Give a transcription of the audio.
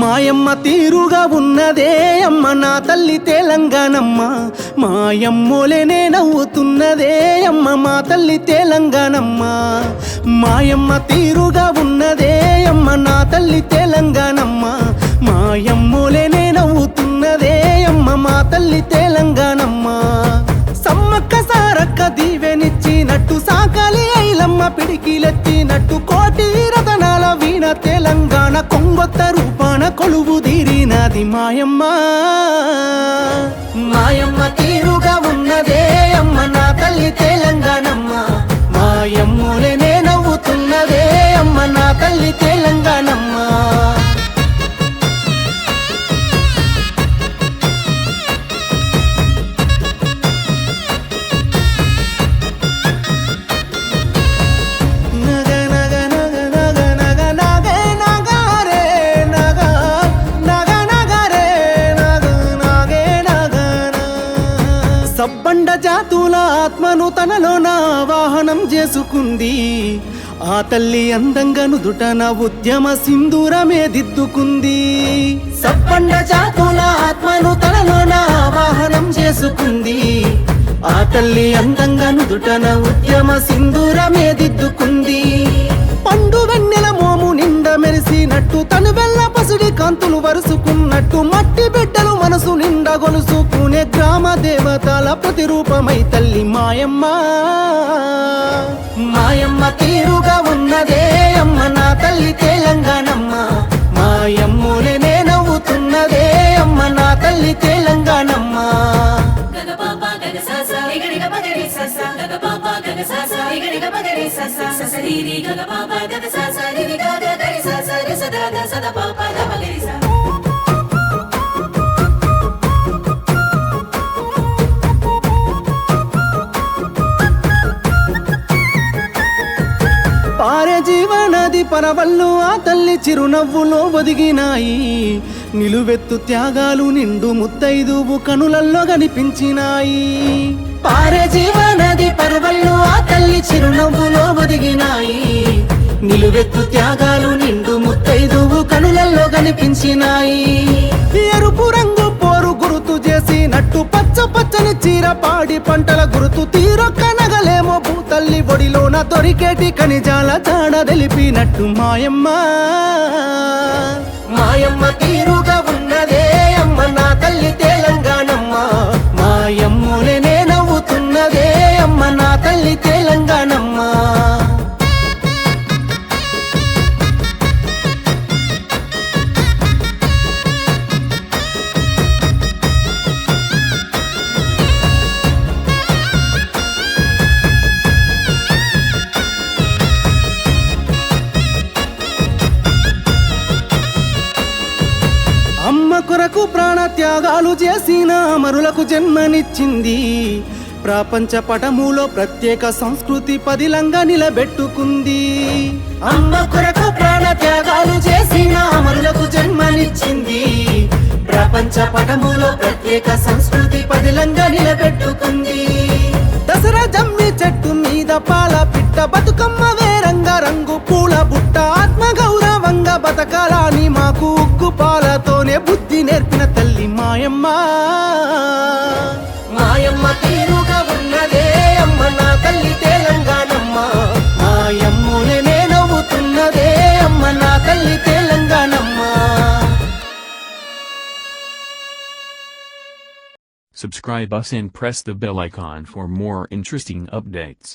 మాయమ్మ తీరుగా ఉన్నదే అమ్మ నా తల్లి తెలంగాణమ్మ, మాయమ్మోలేనే నవ్వుతున్నదే అమ్మ మా తల్లి తెలంగాణమ్మ. మాయమ్మ తీరుగా ఉన్నదే అమ్మ నా తల్లి తెలంగాణమ్మ, మాయమ్మోలేనే నవ్వుతున్నదే అమ్మ మా తల్లి తెలంగాణమ్మ. సమ్మక్క సారక్క దీవెనిచ్చినట్టు సాకాలి ఐలమ్మ పిడికిలెత్తినట్టు కోటి రతనాల వీణ తెలంగాణ కొంగొత్త రూపాన కొలువు తీరినది మాయమ్మ. మాయమ్మ తీరుగా ఉన్నదే అమ్మ నా తల్లి తెలంగాణమ్మ, మాయమ్మోలేనే నవ్వుతున్నదే అమ్మ నా తల్లి తెలంగాణమ్మ. సబ్బండ జాతుల ఆత్మను తనలోన వాహనం చేసుకుంది ఆ తల్లి, అందంగా నుదుటన ఉద్యమ సింధూరమే దిద్దుకుంది. సబ్బండ జాతుల ఆత్మను తనలోన వాహనం చేసుకుంది ఆ తల్లి, అందంగా నుదుటన ఉద్యమ సింధూరమే దిద్దుకుంది. పండు వెన్నెల మోము నిండా మెరిసినట్టు తను వెల్ల పసిడి కాంతులు వరుసుకున్నట్టు మట్టి బిడ్డలు మనసు నిండా గొలుసుకునే గ్రామ దేవతల ప్రతిరూపమై తల్లి మాయమ్మ. మాయమ్మ తీరుగా ఉన్నదే అమ్మ నా తల్లి తెలంగాణమ్మ, మాయమ్మోలేనే నవ్వుతున్నదే అమ్మ నా తల్లి తెలంగాణమ్మ. పారే జీవనది పరవళ్ళు ఆ తల్లి చిరునవ్వులో ఒదిగినాయి, నిలువెత్తు త్యాగాలు నిండు ముత్తైదువు కనులల్లో కనిపించినాయి. పారే జీవనది పరవళ్ళు ఆ తల్లి చిరునవ్వులో ఒదిగినాయి, నిలువెత్తు త్యాగాలు నిండు ముత్తైదువు కనులల్లో కనిపించినాయి. ఎరుపు రంగు పోరు గురుతు చేసినట్టు పచ్చ పచ్చని చీర పాడి పంటల గురుతు తీరొక్క నగలేమో భూతల్లి ఒడిలోన దొరికేటి ఖనిజాల జాడ తెలిపినట్టు మాయమ్మ. మాయమ్మ తీరుగా ఉన్నదే అమ్మ నా తల్లి తెలంగాణమ్మ, మాయమ్మోలేనే నవ్వుతున్నదే అమ్మ నా తల్లి తెలంగాణమ్మ. అమ్మ కొరకు ప్రాణ త్యాగాలు చేసిన అమరులకు జన్మనిచ్చింది, ప్రపంచ పటములో ప్రత్యేక సంస్కృతి పదిలంగా నిలబెట్టుకుంది. అమ్మ కొరకు ప్రాణ త్యాగాలు చేసిన అమరులకు జన్మనిచ్చింది, ప్రపంచ పటములో ప్రత్యేక సంస్కృతి పదిలంగా నిలబెట్టుకుంది. దసరా జమ్మి చెట్టు మీద పాల పిట్ట బతుకమ్మ వేరంగా రంగు పూల బుట్ట ఆత్మ గౌరవంగా బతకాలని మాకు ఉగ్గు పాలతోనే బుద్ధి నేర్పిన తల్లి మాయమ్మ. మాయమ్మ తీరుగా ఉన్నదే అమ్మ నా తల్లి తెలంగాణమ్మ, మాయమ్మోలేనే నవ్వుతున్నదే అమ్మ నా తల్లి తెలంగాణమ్మ. Subscribe us and press the bell icon for more interesting updates.